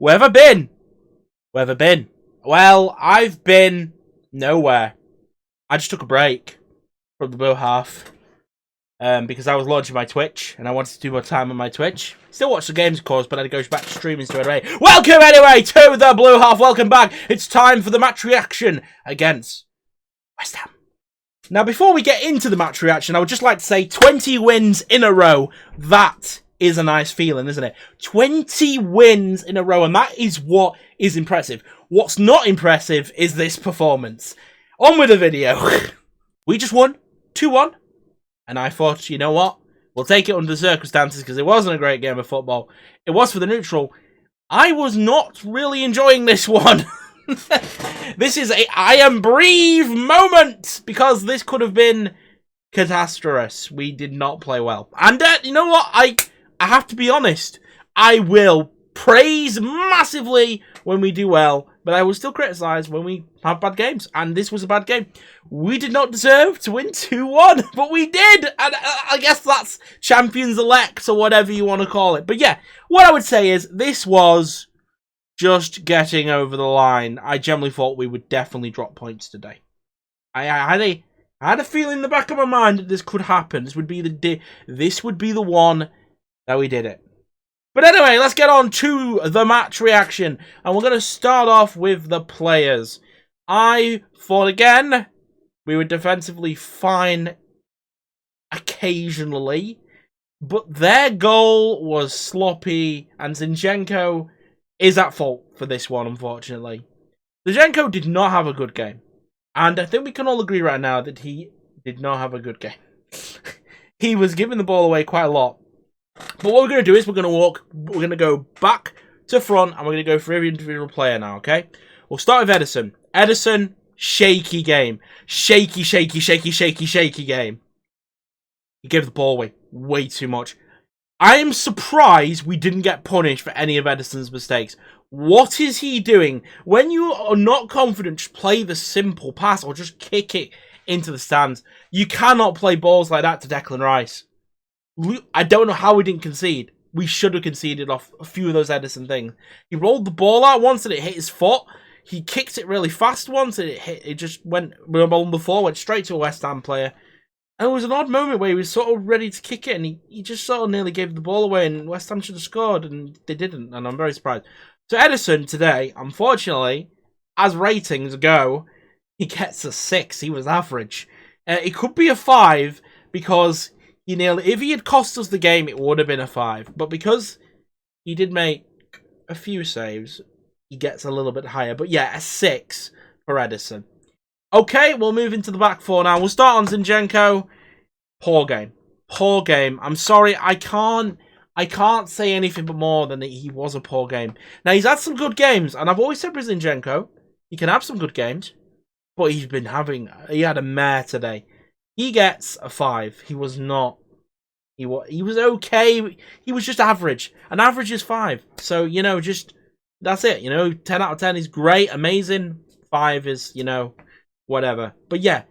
Where have I been? Where have I been? Well, I've been nowhere. I just took a break from the Blue Half because I was launching my Twitch and I wanted to do more time on my Twitch. Still watch the games, of course, but then it goes back to streaming straight away. Welcome, anyway, to the Blue Half. Welcome back. It's time for the match reaction against West Ham. Now, before we get into the match reaction, I would just like to say 20 wins in a row. That is a nice feeling, isn't it? 20 wins in a row, and that is what is impressive. What's not impressive is this performance. On with the video. We just won 2-1, and I thought, you know what? We'll take it under the circumstances because it wasn't a great game of football. It was for the neutral. I was not really enjoying this one. This is a I am breathe moment because this could have been catastrophe. We did not play well. And you know what? I have to be honest. I will praise massively when we do well, but I will still criticise when we have bad games. And this was a bad game. We did not deserve to win 2-1, but we did. And I guess that's champions-elect or whatever you want to call it. But yeah, what I would say is this was just getting over the line. I generally thought we would definitely drop points today. I had a feeling in the back of my mind that this could happen. This would be the one that we did it. But anyway, let's get on to the match reaction. And we're going to start off with the players. I thought, again, we were defensively fine occasionally. But their goal was sloppy. And Zinchenko is at fault for this one, unfortunately. Zinchenko did not have a good game. And I think we can all agree right now that he did not have a good game. He was giving the ball away quite a lot. But what we're going to do is we're going to go back to front and we're going to go for every individual player now, okay? We'll start with Ederson. Ederson, shaky game. Shaky game. He gave the ball away way too much. I am surprised we didn't get punished for any of Ederson's mistakes. What is he doing? When you are not confident, just play the simple pass or just kick it into the stands. You cannot play balls like that to Declan Rice. I don't know how we didn't concede. We should have conceded off a few of those Ederson things. He rolled the ball out once and it hit his foot. He kicked it really fast once and it just went on the floor, went straight to a West Ham player. And it was an odd moment where he was sort of ready to kick it and he just sort of nearly gave the ball away and West Ham should have scored and they didn't, and I'm very surprised. So Ederson today, unfortunately, as ratings go, he gets a 6. He was average. It could be a 5 because if he had cost us the game, it would have been a 5. But because he did make a few saves, he gets a little bit higher. But yeah, a 6 for Ederson. Okay, we'll move into the back four now. We'll start on Zinchenko. Poor game. Poor game. I'm sorry, I can't say anything but more than that he was a poor game. Now, he's had some good games, and I've always said for Zinchenko, he can have some good games, but he had a mare today. He gets a 5. He was not. He was okay. He was just average. An average is 5. So, that's it. 10 out of 10 is great, amazing. 5 is, whatever. But yeah,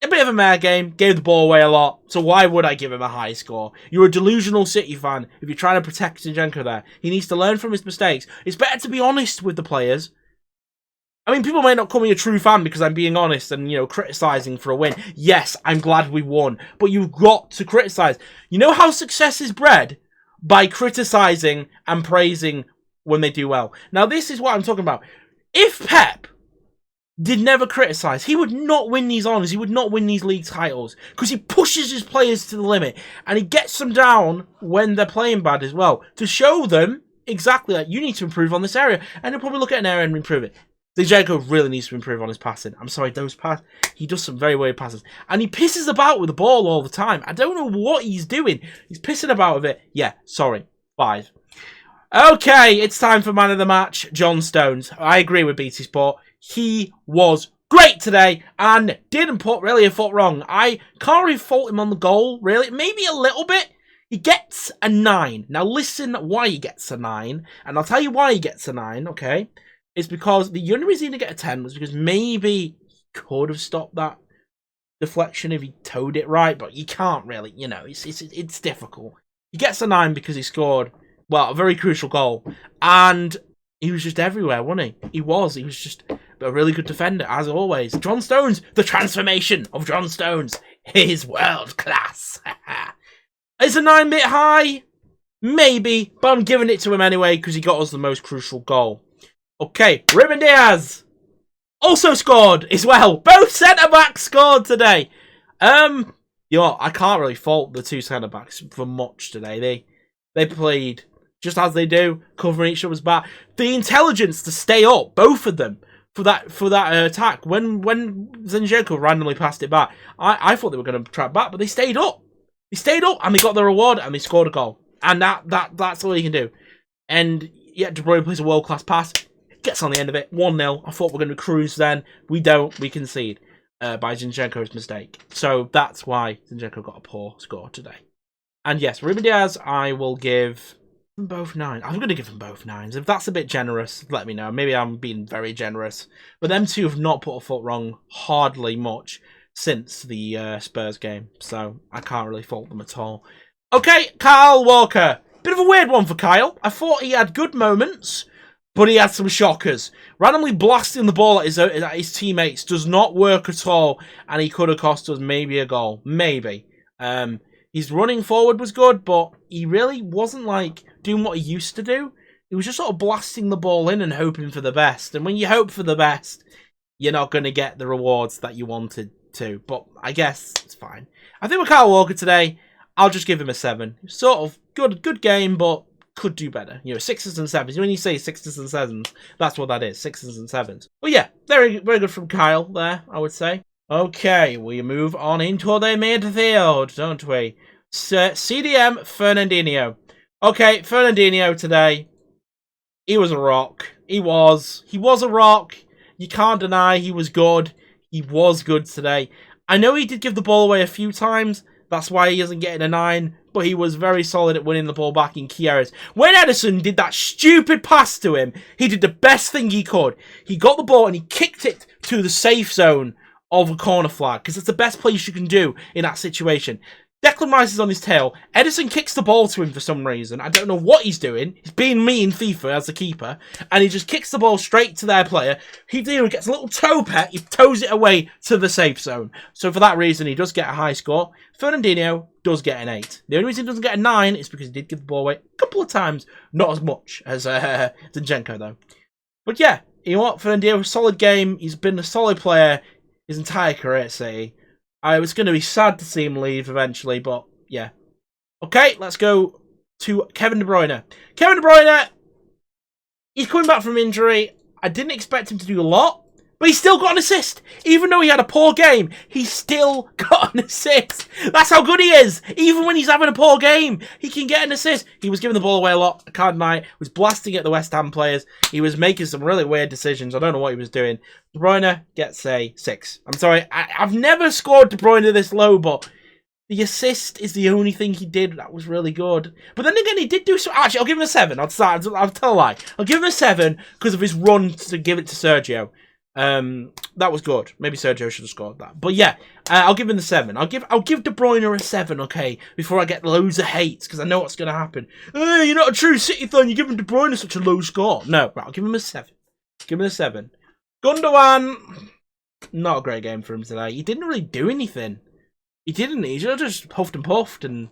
a bit of a mare game. Gave the ball away a lot. So why would I give him a high score? You're a delusional City fan if you're trying to protect Zinchenko there. He needs to learn from his mistakes. It's better to be honest with the players. I mean, people may not call me a true fan because I'm being honest and, criticising for a win. Yes, I'm glad we won. But you've got to criticise. You know how success is bred? By criticising and praising when they do well. Now, this is what I'm talking about. If Pep did never criticise, he would not win these honours. He would not win these league titles. Because he pushes his players to the limit. And he gets them down when they're playing bad as well. To show them exactly that you need to improve on this area. And he'll probably look at an area and improve it. Zinchenko really needs to improve on his passing. I'm sorry, he does some very weird passes. And he pisses about with the ball all the time. I don't know what he's doing. He's pissing about with it. Yeah, sorry. 5. Okay, it's time for man of the match, John Stones. I agree with BT Sport. He was great today and didn't put really a foot wrong. I can't really fault him on the goal, really. Maybe a little bit. He gets a 9. Now listen why he gets a 9. And I'll tell you why he gets a 9, okay? It's because the only reason he didn't get a 10 was because maybe he could have stopped that deflection if he towed it right, but you can't really, it's difficult. He gets a 9 because he scored, well, a very crucial goal. And He was just everywhere, wasn't he? He was just a really good defender, as always. John Stones, the transformation of John Stones is world class. Is a 9-bit high? Maybe, but I'm giving it to him anyway because he got us the most crucial goal. Okay, Ruben Dias also scored as well. Both centre-backs scored today. You know, I can't really fault the two centre-backs for much today. They played just as they do, covering each other's back. The intelligence to stay up, both of them, for that attack. When Zinchenko randomly passed it back, I thought they were going to track back, but they stayed up. They stayed up and they got the reward and they scored a goal. And that's all you can do. And yeah, De Bruyne plays a world-class pass, gets on the end of it, 1-0. I thought we were going to cruise then. We don't. We concede by Zinchenko's mistake. So that's why Zinchenko got a poor score today. And yes, Ruben Dias, I will give them both 9. I'm going to give them both 9s. If that's a bit generous, let me know. Maybe I'm being very generous. But them two have not put a foot wrong hardly much since the Spurs game. So I can't really fault them at all. Okay, Kyle Walker. Bit of a weird one for Kyle. I thought he had good moments, but he had some shockers. Randomly blasting the ball at his teammates does not work at all, and he could have cost us maybe a goal. Maybe. His running forward was good, but he really wasn't like doing what he used to do. He was just sort of blasting the ball in and hoping for the best. And when you hope for the best, you're not going to get the rewards that you wanted to. But I guess it's fine. I think with Kyle Walker today, I'll just give him a 7. Sort of good game, but could do better. You know, 6s and 7s. When you say 6s and 7s, that's what that is. 6s and 7s. But yeah, very good from Kyle there, I would say. Okay, we move on into the midfield, don't we? CDM Fernandinho. Okay, Fernandinho today. He was a rock. He was a rock. You can't deny he was good. He was good today. I know he did give the ball away a few times. That's why he isn't getting a 9. But he was very solid at winning the ball back in key areas. When Ederson did that stupid pass to him, he did the best thing he could. He got the ball and he kicked it to the safe zone of a corner flag. Because it's the best place you can do in that situation. Declan Rice is on his tail. Ederson kicks the ball to him for some reason. I don't know what he's doing. He's being me in FIFA as a keeper. And he just kicks the ball straight to their player. He gets a little toe pet. He toes it away to the safe zone. So for that reason, he does get a high score. Fernandinho does get an 8. The only reason he doesn't get a 9 is because he did give the ball away a couple of times. Not as much as Zinchenko, though. But yeah, you know what? Fernandinho, solid game. He's been a solid player his entire career at City. I was going to be sad to see him leave eventually, but yeah. Okay, let's go to Kevin De Bruyne. Kevin De Bruyne, he's coming back from injury. I didn't expect him to do a lot, but he still got an assist. Even though he had a poor game, he still got an assist. That's how good he is. Even when he's having a poor game, he can get an assist. He was giving the ball away a lot. I can't deny it. Was blasting at the West Ham players. He was making some really weird decisions. I don't know what he was doing. De Bruyne gets a 6. I'm sorry. I've never scored De Bruyne this low, but the assist is the only thing he did that was really good. But then again, he did do so. Actually, I'll give him a 7. I'll tell a lie. I'll give him a 7 because of his run to give it to Sergio. That was good. Maybe Sergio should have scored that. But yeah, I'll give him the 7. I'll give De Bruyne a 7, okay? Before I get loads of hate, because I know what's going to happen. You're not a true City fan. You're giving De Bruyne such a low score. No, right, I'll give him a 7. Give him a 7. Gundogan, not a great game for him today. He didn't really do anything. He didn't. He just huffed and puffed and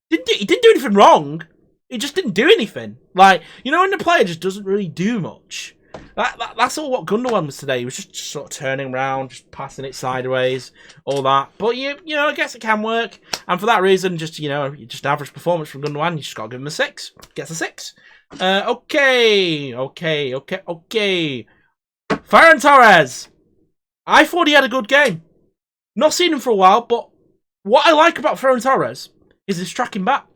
he didn't do anything wrong. He just didn't do anything. Like, you know, when the player just doesn't really do much. That's all what Gundogan was today. He was just sort of turning around, just passing it sideways, all that. But you know, I guess it can work. And for that reason, just just average performance from Gundogan. You just got to give him a 6. Gets a 6. Okay. Ferran Torres. I thought he had a good game. Not seen him for a while, but what I like about Ferran Torres is his tracking back.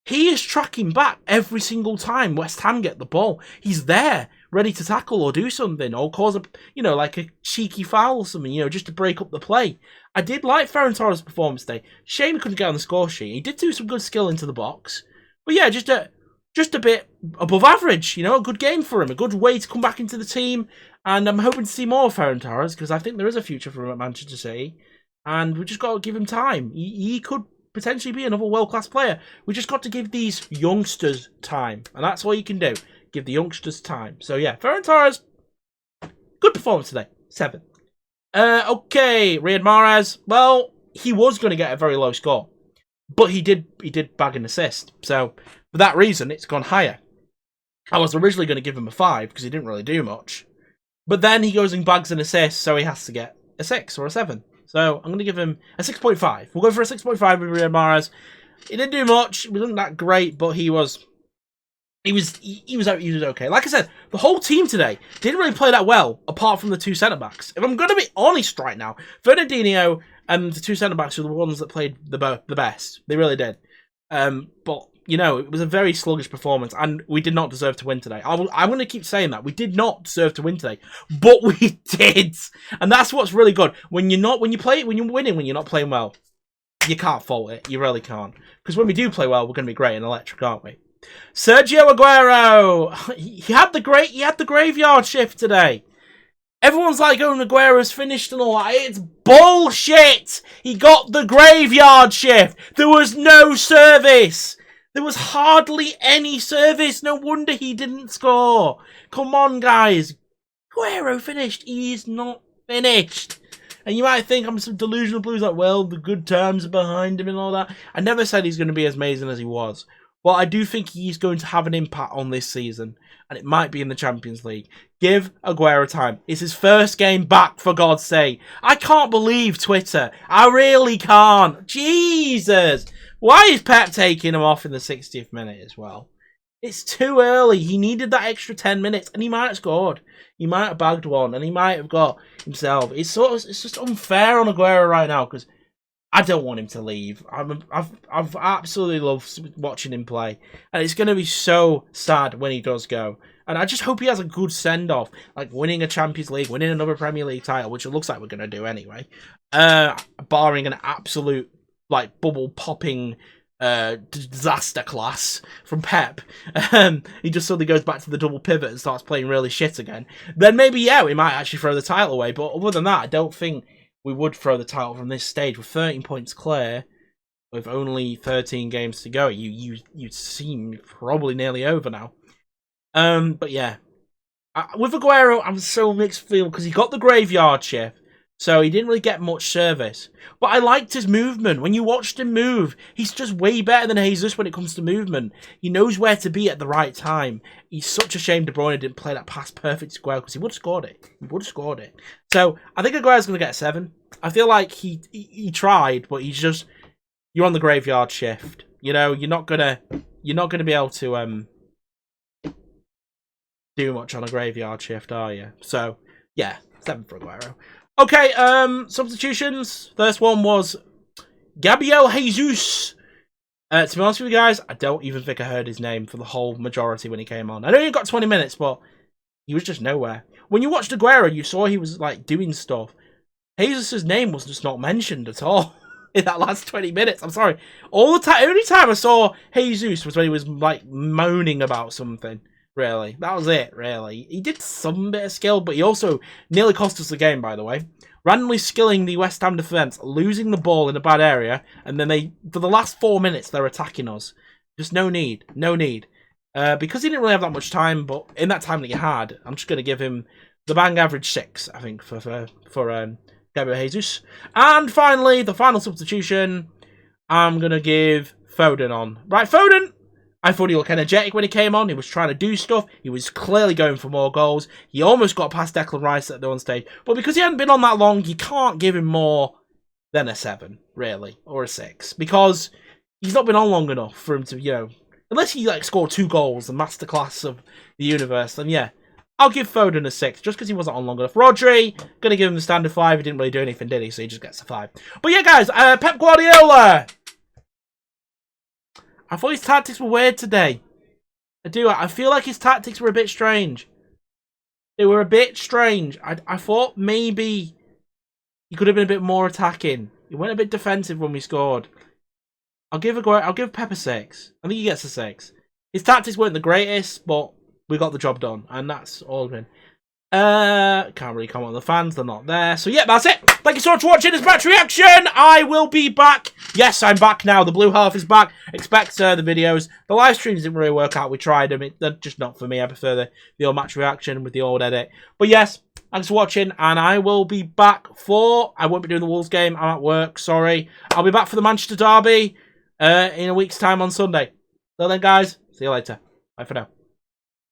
He is tracking back every single time West Ham get the ball. He's there, ready to tackle or do something, or cause like a cheeky foul or something, just to break up the play. I did like Ferran Torres' performance today. Shame he couldn't get on the score sheet. He did do some good skill into the box. But yeah, just a bit above average, a good game for him. A good way to come back into the team. And I'm hoping to see more of Ferran Torres, because I think there is a future for him at Manchester City. And we just got to give him time. He could potentially be another world-class player. We just got to give these youngsters time. And that's all you can do. Give the youngsters time. So yeah, Ferran Torres, good performance today. 7. Okay, Riyad Mahrez. Well, he was going to get a very low score, but he did bag an assist. So for that reason, it's gone higher. I was originally going to give him a 5 because he didn't really do much, but then he goes and bags an assist, so he has to get a 6 or a 7. So I'm going to give him a 6.5. We'll go for a 6.5 with Riyad Mahrez. He didn't do much. He wasn't that great, but he was okay. Like I said, the whole team today didn't really play that well, apart from the 2 centre-backs. If I'm going to be honest right now, Fernandinho and the 2 centre-backs were the ones that played the best. They really did. But, you know, it was a very sluggish performance, and we did not deserve to win today. I'm going to keep saying that. We did not deserve to win today, but we did. And that's what's really good. When you're winning, when you're not playing well, you can't fault it. You really can't. Because when we do play well, we're going to be great and electric, aren't we? Sergio Aguero, he had the graveyard shift today. Everyone's like, oh, Aguero's finished and all that. It's bullshit. He got the graveyard shift. There was no service. There was hardly any service. No wonder he didn't score. Come on, guys. Aguero finished. He's not finished. And you might think I'm some delusional blues like, well, the good times are behind him and all that. I never said he's going to be as amazing as he was. Well, I do think he's going to have an impact on this season, and it might be in the Champions League. Give Aguero time. It's his first game back, for God's sake. I can't believe Twitter. I really can't. Jesus. Why is Pep taking him off in the 60th minute as well? It's too early. He needed that extra 10 minutes, and he might have scored. He might have bagged one, and he might have got himself. It's just unfair on Aguero right now, because I don't want him to leave. I've absolutely loved watching him play, and it's going to be so sad when he does go. And I just hope he has a good send-off, like winning a Champions League, winning another Premier League title, which it looks like we're going to do anyway. Barring an absolute like bubble-popping disaster class from Pep. He just suddenly goes back to the double pivot and starts playing really shit again. Then maybe, yeah, we might actually throw the title away. But other than that, I don't think we would throw the title from this stage with 13 points clear, with only 13 games to go. You seem probably nearly over now. But yeah, with Aguero, I'm so mixed feel because he got the graveyard shift, so he didn't really get much service. But I liked his movement. When you watched him move, he's just way better than Jesus when it comes to movement. He knows where to be at the right time. He's such a shame De Bruyne didn't play that pass perfect to Aguero because he would have scored it. He would have scored it. So I think Aguero's going to get a 7. I feel like he tried, but you're on the graveyard shift. You know, you're not gonna be able to do much on a graveyard shift, are you? So yeah, 7 for Aguero. Okay, substitutions. First one was Gabriel Jesus. To be honest with you guys, I don't even think I heard his name for the whole majority when he came on. I know he got 20 minutes, but he was just nowhere. When you watched Aguero, you saw he was like doing stuff. Jesus' name was just not mentioned at all in that last 20 minutes. I'm sorry. All the time, only time I saw Jesus was when he was like moaning about something. Really, that was it. Really, he did some bit of skill, but he also nearly cost us the game. By the way, randomly skilling the West Ham defense, losing the ball in a bad area, and then for the last 4 minutes they're attacking us. Just no need. Because he didn't really have that much time, but in that time that he had, I'm just going to give him the bang average 6. I think for Gabriel Jesus. And finally, the final substitution, I'm going to give Foden on. Right, Foden. I thought he looked energetic when he came on. He was trying to do stuff. He was clearly going for more goals. He almost got past Declan Rice at the one stage. But because he hadn't been on that long, you can't give him more than a 7, really. Or a 6. Because he's not been on long enough for him to, you know... Unless he, like, scored 2 goals, the masterclass of the universe, then yeah. I'll give Foden a 6, just because he wasn't on long enough. Rodri, going to give him the standard 5. He didn't really do anything, did he? So he just gets a 5. But yeah, guys, Pep Guardiola... I thought his tactics were weird today. I feel like his tactics were a bit strange. They were a bit strange. I thought maybe he could have been a bit more attacking. He went a bit defensive when we scored. I'll give Pep a 6. I think he gets a 6. His tactics weren't the greatest, but we got the job done, and that's all been. Can't really comment on the fans, they're not there. So yeah, that's it. Thank you so much for watching this match reaction. I will be back. Yes, I'm back now. The blue half is back. Expect the videos. The live streams didn't really work out. We tried them. They're just not for me. I prefer the old match reaction with the old edit. But yes, thanks for watching, and I will be back for... I won't be doing the Wolves game. I'm at work, sorry. I'll be back for the Manchester derby in a week's time on Sunday. So then, guys, see you later. Bye for now.